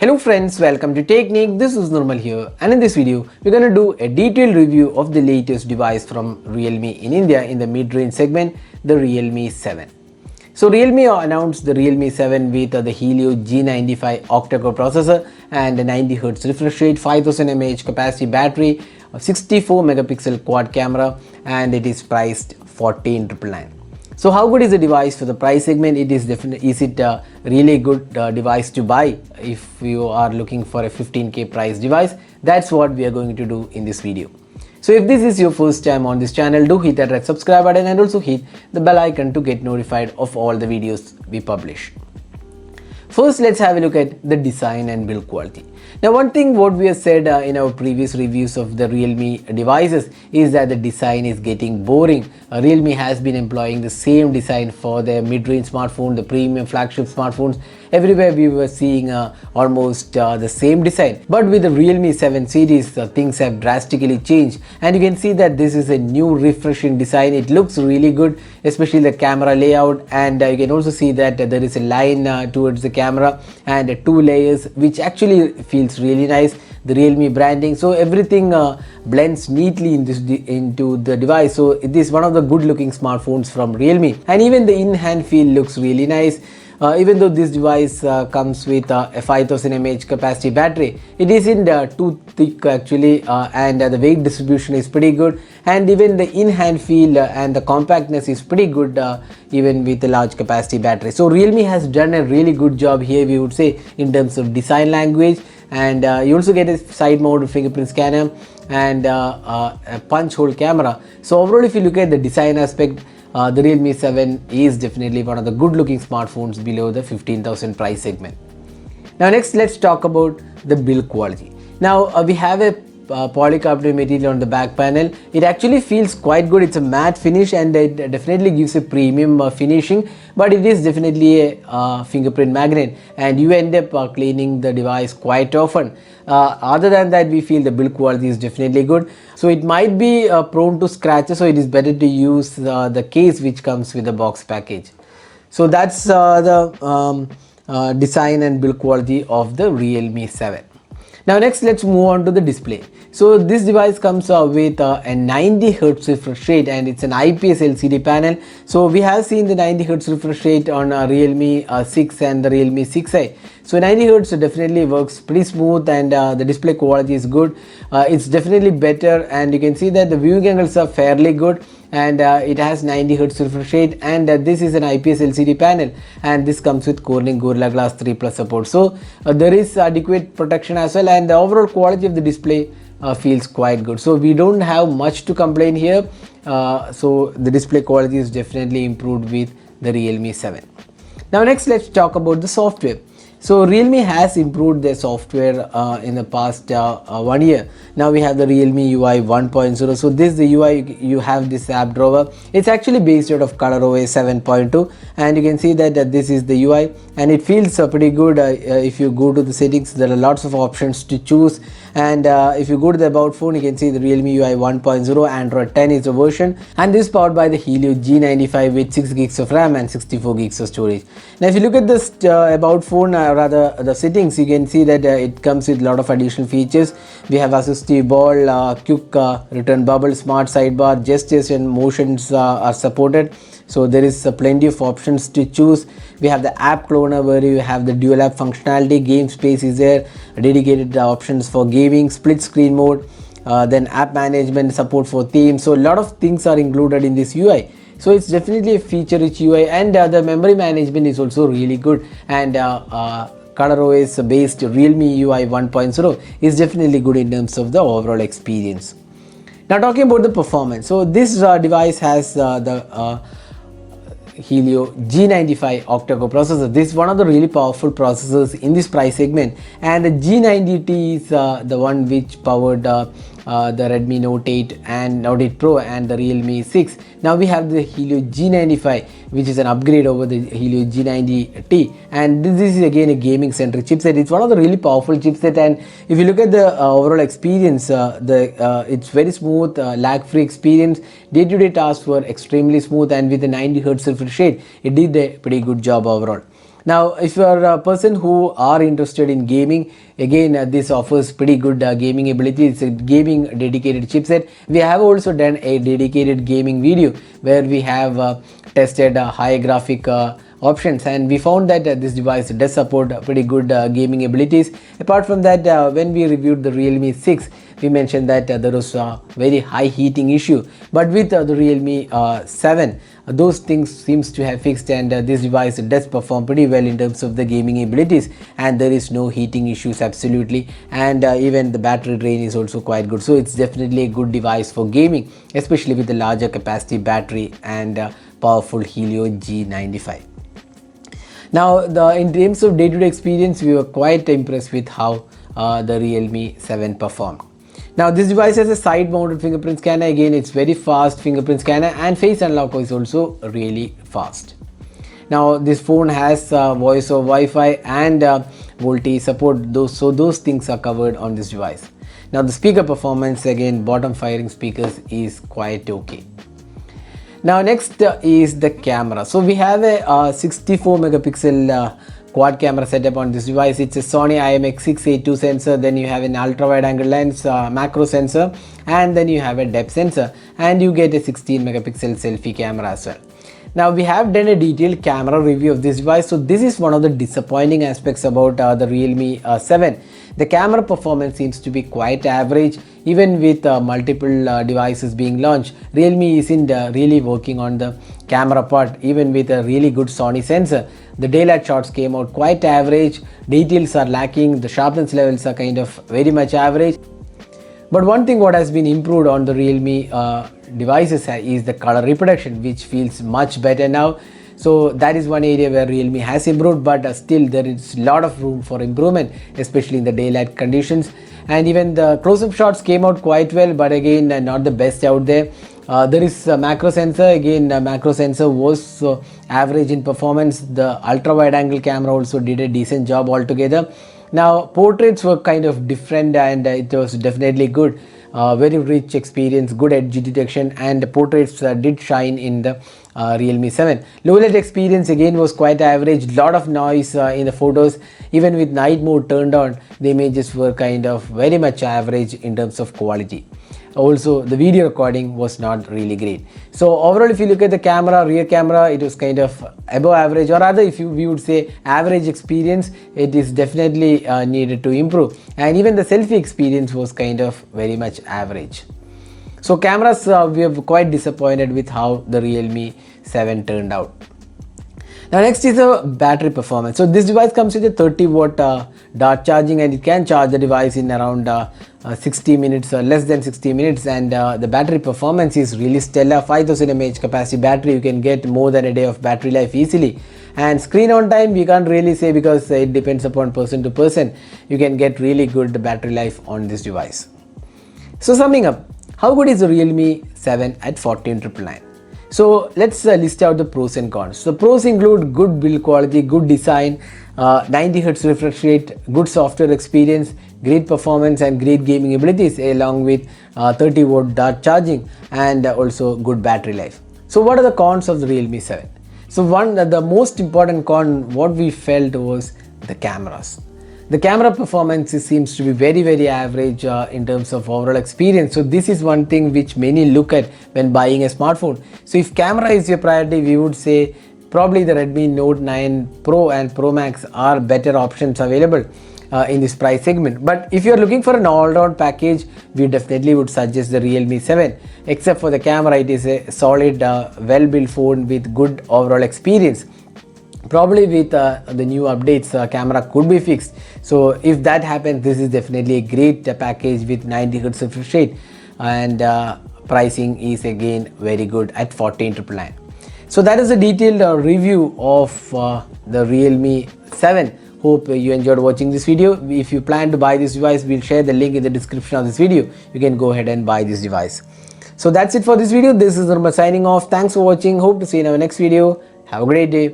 Hello friends, welcome to Technique. This is Normal here, and in this video we're going to do a detailed review of the latest device from Realme in India in the mid-range segment, the Realme 7. So Realme announced the Realme 7 with the Helio G95 octa-core processor and a 90Hz refresh rate, 5000 mAh capacity battery, a 64 megapixel quad camera, and it is priced 14,999. So how good is the device for the price segment? Is it a really good device to buy if you are looking for a 15k price device? That's what we are going to do in this video. So if this is your first time on this channel, do hit that red subscribe button and also hit the bell icon to get notified of all the videos we publish. First, let's have a look at the design and build quality. Now, one thing what we have said in our previous reviews of the Realme devices is that the design is getting boring. Realme has been employing the same design for their mid-range smartphone, the premium flagship smartphones. Everywhere we were seeing almost the same design. But with the Realme 7 series, things have drastically changed. And you can see that this is a new refreshing design. It looks really good, especially the camera layout. And you can also see that there is a line towards the camera and two layers, which actually feels really nice. The Realme branding, so everything blends neatly into the device. So it is one of the good looking smartphones from Realme, and even the in-hand feel looks really nice. Even though this device comes with a 5000 mAh capacity battery, it isn't too thick actually, and the weight distribution is pretty good, and even the in-hand feel and the compactness is pretty good even with a large capacity battery. So Realme has done a really good job here, we would say, in terms of design language. And you also get a side mounted fingerprint scanner and a punch hole camera. So overall, if you look at the design aspect, the Realme 7 is definitely one of the good looking smartphones below the 15,000 price segment. Now next, let's talk about the build quality. Now we have a polycarbonate material on the back panel. It actually feels quite good. It's a matte finish and it definitely gives a premium finishing, but it is definitely a fingerprint magnet and you end up cleaning the device quite often. Other than that, we feel the build quality is definitely good. So it might be prone to scratches, so it is better to use the case which comes with the box package. So that's the design and build quality of the Realme 7. Now next, let's move on to the display. So this device comes with a 90Hz refresh rate and it's an IPS LCD panel. So we have seen the 90Hz refresh rate on Realme 6 and the Realme 6i. So 90Hz definitely works pretty smooth and the display quality is good. It's definitely better, and you can see that the viewing angles are fairly good, and it has 90Hz refresh rate, and this is an IPS LCD panel, and this comes with Corning Gorilla Glass 3 Plus support. So there is adequate protection as well, and the overall quality of the display feels quite good. So we don't have much to complain here. So the display quality is definitely improved with the Realme 7. Now next, let's talk about the software. So Realme has improved their software in the past 1 year. Now we have the Realme UI 1.0. So this is the UI. You have this app drawer. It's actually based out of ColorOS 7.2, and you can see that this is the UI, and it feels pretty good. If you go to the settings, there are lots of options to choose, and if you go to the about phone, you can see the Realme UI 1.0, Android 10 is the version, and this is powered by the Helio G95 with 6 gigs of RAM and 64 gigs of storage. Now if you look at this about phone, rather the settings, you can see that it comes with a lot of additional features. We have assistive ball, quick return bubble, smart sidebar, gestures and motions are supported. So there is plenty of options to choose. We have the app cloner where you have the dual app functionality, game space is there, dedicated options for gaming, split screen mode, then app management, support for themes. So a lot of things are included in this UI. So it's definitely a feature-rich UI, and the memory management is also really good, and ColorOS based Realme UI 1.0 is definitely good in terms of the overall experience. Now talking about the performance, so this device has the Helio G95 octa-core processor. This is one of the really powerful processors in this price segment, and the G90T is the one which powered the Redmi Note 8 and Note 8 Pro and the Realme 6. Now we have the Helio G95, which is an upgrade over the Helio G90T, and this is again a gaming centric chipset. It's one of the really powerful chipset, and if you look at the overall experience, it's very smooth, lag free experience. Day-to-day tasks were extremely smooth, and with the 90Hz refresh rate, it did a pretty good job overall. Now, if you are a person who are interested in gaming, again this offers pretty good gaming ability. It's a gaming dedicated chipset. We have also done a dedicated gaming video where we have tested high graphic options, and we found that this device does support pretty good gaming abilities. Apart from that, when we reviewed the Realme 6, we mentioned that there was a very high heating issue, but with the Realme 7, those things seems to have fixed, and this device does perform pretty well in terms of the gaming abilities, and there is no heating issues absolutely, and even the battery drain is also quite good. So it's definitely a good device for gaming, especially with the larger capacity battery and powerful Helio G95. Now, in terms of day-to-day experience, we were quite impressed with how the Realme 7 performed. Now, this device has a side-mounted fingerprint scanner. Again, it's very fast fingerprint scanner, and face unlock is also really fast. Now, this phone has voice over Wi-Fi and VoLTE support. Those things are covered on this device. Now, the speaker performance, again, bottom firing speakers is quite okay. Now, next is the camera. So we have a 64 megapixel quad camera setup on this device. It's a Sony IMX682 sensor, then you have an ultra wide angle lens, macro sensor, and then you have a depth sensor, and you get a 16 megapixel selfie camera as well. Now, we have done a detailed camera review of this device. So this is one of the disappointing aspects about the Realme 7. The camera performance seems to be quite average. Even with multiple devices being launched, Realme isn't really working on the camera part. Even with a really good Sony sensor, the daylight shots came out quite average. Details are lacking. The sharpness levels are kind of very much average. But one thing what has been improved on the Realme devices is the color reproduction, which feels much better now. So that is one area where Realme has improved, but still there is a lot of room for improvement, especially in the daylight conditions. And even the close-up shots came out quite well, but again not the best out there. There is a macro sensor. Again, macro sensor was average in performance. The ultra wide angle camera also did a decent job altogether. Now, portraits were kind of different, and it was definitely good. Very rich experience, good edge detection, and portraits did shine in the Realme 7. Low light experience again was quite average. Lot of noise in the photos. Even with night mode turned on, the images were kind of very much average in terms of quality. Also, the video recording was not really great. So overall, if you look at the camera, rear camera, it was kind of above average, or rather if we would say average experience. It is definitely needed to improve, and even the selfie experience was kind of very much average. So cameras, we are quite disappointed with how the Realme 7 turned out. Now, next is the battery performance. So this device comes with a 30 watt dart charging, and it can charge the device in around 60 minutes or less than 60 minutes, and the battery performance is really stellar. 5000 mAh capacity battery, you can get more than a day of battery life easily. And screen on time, we can't really say because it depends upon person to person. You can get really good battery life on this device. So summing up, how good is the Realme 7 at 14,999? So let's list out the pros and cons. So pros include good build quality, good design, 90Hz refresh rate, good software experience, great performance and great gaming abilities, along with 30 watt dart charging, and also good battery life. So what are the cons of the Realme 7? So the most important con what we felt was the cameras. The camera performance seems to be very average in terms of overall experience. So this is one thing which many look at when buying a smartphone. So if camera is your priority, we would say probably the Redmi Note 9 Pro and Pro Max are better options available in this price segment. But if you're looking for an all-round package, we definitely would suggest the Realme 7. Except for the camera, it is a solid, well-built phone with good overall experience. Probably with the new updates, camera could be fixed. So if that happens, this is definitely a great package with 90Hz refresh rate, and pricing is again very good at 14,999. So that is a detailed review of the Realme 7. Hope you enjoyed watching this video. If you plan to buy this device, we'll share the link in the description of this video. You can go ahead and buy this device. So that's it for this video. This is Nirmal signing off. Thanks for watching. Hope to see you in our next video. Have a great day.